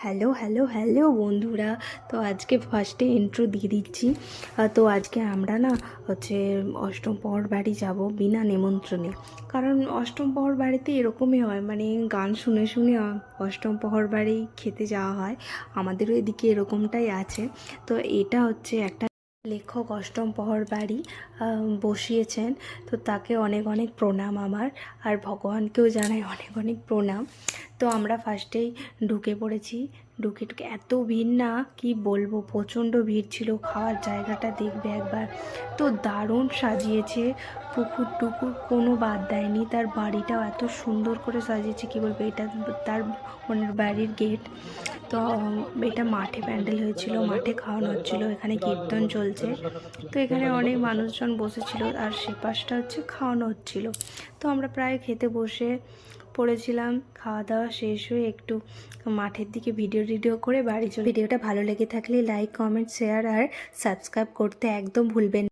Hello hello hello বন্ধুরা। তো আজকে ফার্স্টে ইন্ট্রো দিয়ে দিচ্ছি। তো আজকে আমরা না অষ্টম প্রহর বাড়ি যাব বিনা নিমন্ত্রণে। কারণ অষ্টম প্রহর বাড়িতে এরকমই হয়, মানে গান শুনে শুনে অষ্টম প্রহর বাড়ি খেতে যাওয়া হয়। আমাদেরও এদিকে এরকমটাই আছে। তো এটা হচ্ছে একটা লেখক অষ্টম প্রহর বাড়ি বসিয়েছেন। তো তাকে অনেক অনেক প্রণাম আমার, আর ভগবানকেও জানাই অনেক অনেক প্রণাম। তো আমরা ফার্স্টেই ঢুকে পড়েছি। ঢুকে ঢুকে এত ভিড় না কি বলবো, প্রচণ্ড ভিড় ছিল। খাওয়ার জায়গাটা দেখবে একবার, তো দারুণ সাজিয়েছে। পুকুর টুকুর কোনো বাদ দেয়নি। তার বাড়িটাও এত সুন্দর করে সাজিয়েছে কি বলবো। এটা তার ওনার বাড়ির গেট। তো এটা মাঠে প্যান্ডেল হয়েছিল, মাঠে খাওয়ানো হচ্ছিলো, এখানে কীর্তন চলছে। তো এখানে অনেক মানুষজন বসেছিল, আর সে পাশটা খাওয়ানো হচ্ছিল। তো আমরা প্রায় খেতে বসে পড়েছিলাম। খাওয়া দাওয়া শেষ হয়ে একটু মাঠের দিকে ভিডিও করে বাড়ি চলে। ভিডিওটা ভালো লেগে থাকলে লাইক, কমেন্ট, শেয়ার আর সাবস্ক্রাইব করতে একদম ভুলবেন না।